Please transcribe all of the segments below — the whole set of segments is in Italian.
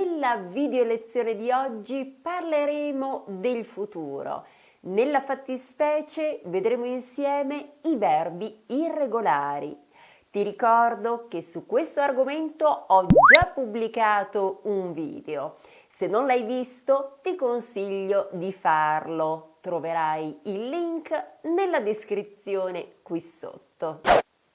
Nella video lezione di oggi parleremo del futuro. Nella fattispecie vedremo insieme i verbi irregolari. Ti ricordo che su questo argomento ho già pubblicato un video. Se non l'hai visto, ti consiglio di farlo. Troverai il link nella descrizione qui sotto.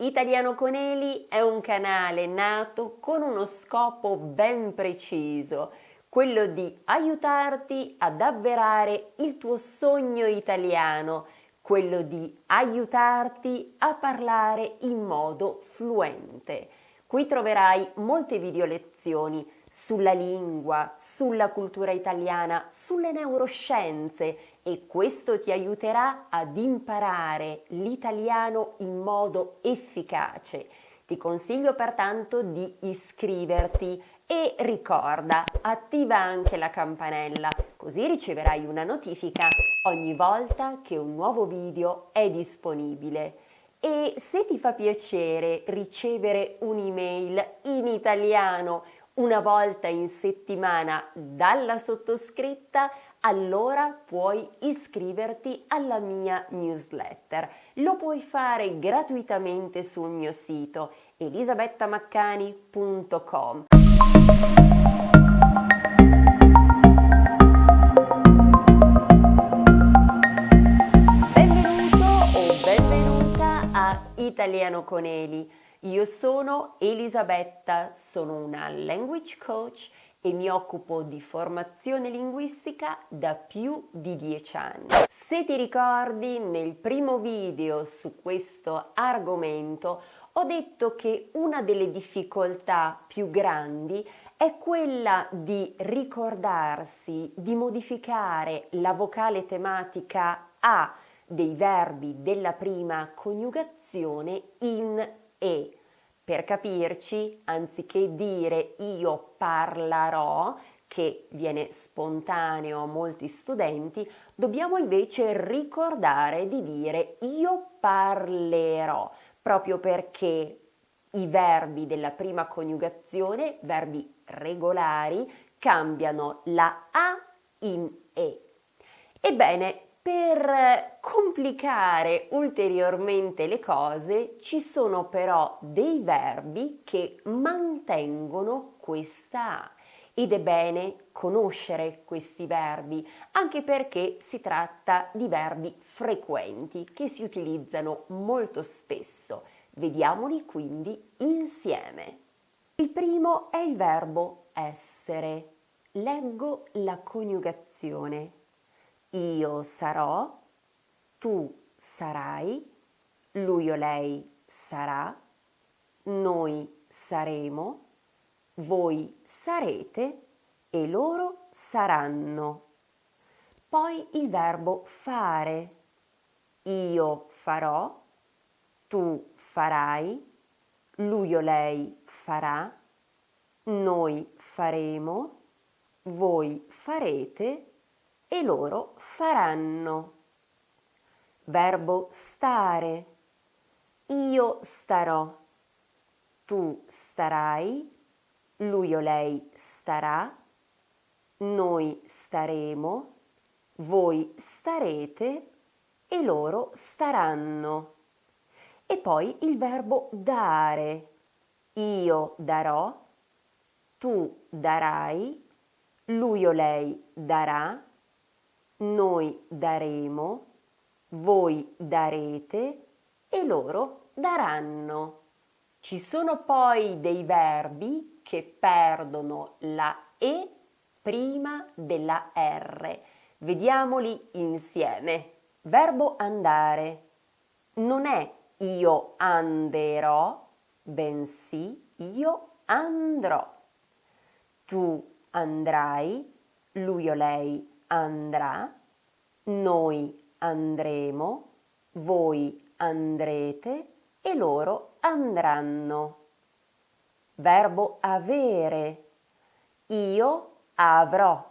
Italiano con Eli è un canale nato con uno scopo ben preciso, quello di aiutarti ad avverare il tuo sogno italiano, quello di aiutarti a parlare in modo fluente. Qui troverai molte video lezioni sulla lingua, sulla cultura italiana, sulle neuroscienze e questo ti aiuterà ad imparare l'italiano in modo efficace. Ti consiglio pertanto di iscriverti e ricorda, attiva anche la campanella, così riceverai una notifica ogni volta che un nuovo video è disponibile. E se ti fa piacere ricevere un'email in italiano una volta in settimana dalla sottoscritta, allora puoi iscriverti alla mia newsletter. Lo puoi fare gratuitamente sul mio sito elisabettamaccani.com. Benvenuto o benvenuta a Italiano con Eli. Io sono Elisabetta, sono una language coach e mi occupo di formazione linguistica da più di 10 anni. Se ti ricordi, nel primo video su questo argomento ho detto che una delle difficoltà più grandi è quella di ricordarsi di modificare la vocale tematica A dei verbi della prima coniugazione in e. Per capirci, anziché dire io parlerò, che viene spontaneo a molti studenti, dobbiamo invece ricordare di dire io parlerò, proprio perché i verbi della prima coniugazione, verbi regolari, cambiano la A in E. Ebbene, per complicare ulteriormente le cose, ci sono però dei verbi che mantengono questa A ed è bene conoscere questi verbi, anche perché si tratta di verbi frequenti che si utilizzano molto spesso. Vediamoli quindi insieme. Il primo è il verbo essere. Leggo la coniugazione. Io sarò, tu sarai, lui o lei sarà, noi saremo, voi sarete e loro saranno. Poi il verbo fare. Io farò, tu farai, lui o lei farà, noi faremo, voi farete e loro faranno. Verbo stare. Io starò, tu starai, lui o lei starà, noi staremo, voi starete e loro staranno. E poi il verbo dare. Io darò, tu darai, lui o lei darà, noi daremo, voi darete e loro daranno. Ci sono poi dei verbi che perdono la E prima della R. Vediamoli insieme. Verbo andare. Non è io anderò, bensì io andrò. Tu andrai, lui o lei andrà, noi andremo, voi andrete e loro andranno. Verbo avere. Io avrò,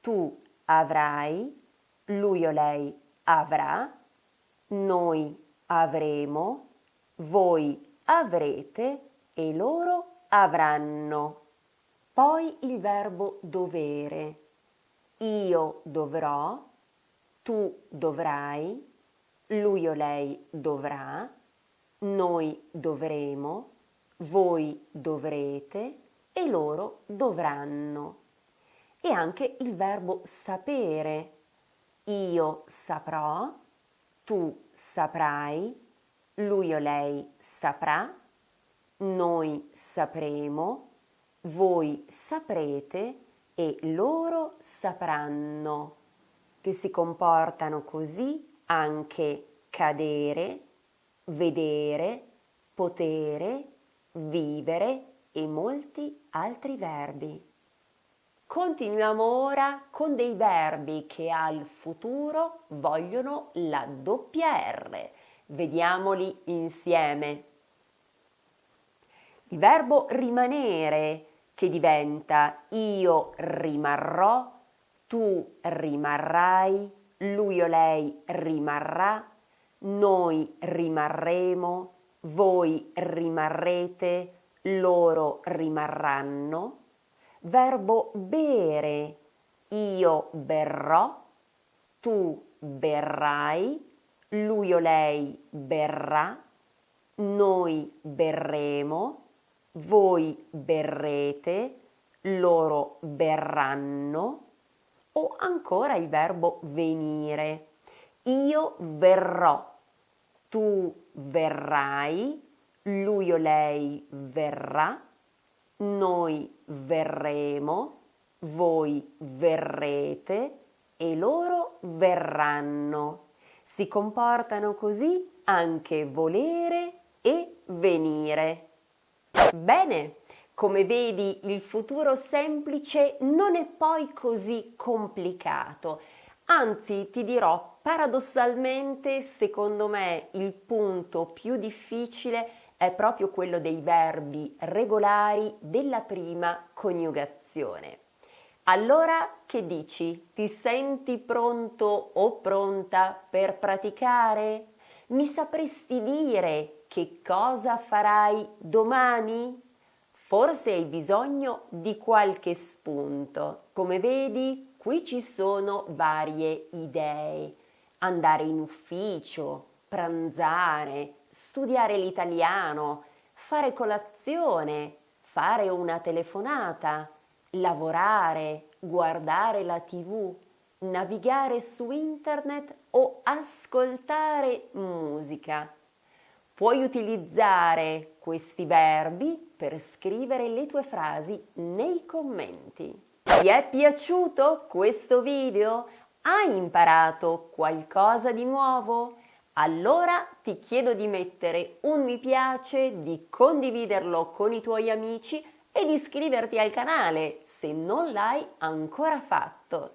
tu avrai, lui o lei avrà, noi avremo, voi avrete e loro avranno. Poi il verbo dovere. Io dovrò, tu dovrai, lui o lei dovrà, noi dovremo, voi dovrete e loro dovranno. E anche il verbo sapere. Io saprò, tu saprai, lui o lei saprà, noi sapremo, voi saprete e loro sapranno, che si comportano così anche cadere, vedere, potere, vivere e molti altri verbi. Continuiamo ora con dei verbi che al futuro vogliono la doppia R. Vediamoli insieme. Il verbo rimanere, che diventa io rimarrò, tu rimarrai, lui o lei rimarrà, noi rimarremo, voi rimarrete, loro rimarranno. Verbo bere, io berrò, tu berrai, lui o lei berrà, noi berremo, voi berrete, loro berranno. O ancora il verbo venire, io verrò, tu verrai, lui o lei verrà, noi verremo, voi verrete e loro verranno. Si comportano così anche volere e venire. Bene, come vedi il futuro semplice non è poi così complicato. Anzi, ti dirò, paradossalmente, secondo me il punto più difficile è proprio quello dei verbi regolari della prima coniugazione. Allora, che dici? Ti senti pronto o pronta per praticare? Mi sapresti dire che cosa farai domani? Forse hai bisogno di qualche spunto. Come vedi, qui ci sono varie idee. Andare in ufficio, pranzare, studiare l'italiano, fare colazione, fare una telefonata, lavorare, guardare la TV, navigare su internet o ascoltare musica. Puoi utilizzare questi verbi per scrivere le tue frasi nei commenti. Ti è piaciuto questo video? Hai imparato qualcosa di nuovo? Allora ti chiedo di mettere un mi piace, di condividerlo con i tuoi amici e di iscriverti al canale se non l'hai ancora fatto.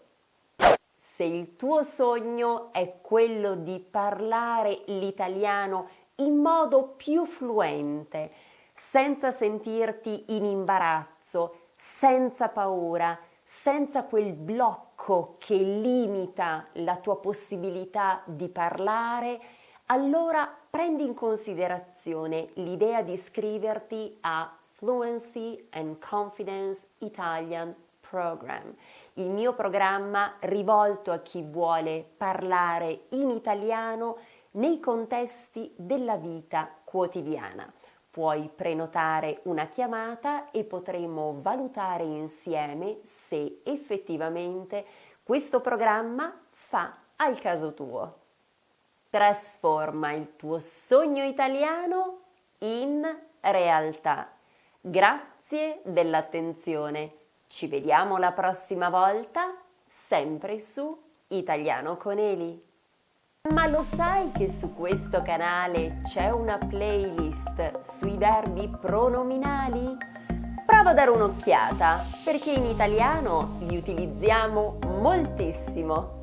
Se il tuo sogno è quello di parlare l'italiano in modo più fluente, senza sentirti in imbarazzo, senza paura, senza quel blocco che limita la tua possibilità di parlare, allora prendi in considerazione l'idea di iscriverti a Fluency and Confidence Italian Program, il mio programma rivolto a chi vuole parlare in italiano nei contesti della vita quotidiana. Puoi prenotare una chiamata e potremo valutare insieme se effettivamente questo programma fa al caso tuo. Trasforma il tuo sogno italiano in realtà. Grazie dell'attenzione. Ci vediamo la prossima volta, sempre su Italiano con Eli. Ma lo sai che su questo canale c'è una playlist sui verbi pronominali? Prova a dare un'occhiata, perché in italiano li utilizziamo moltissimo.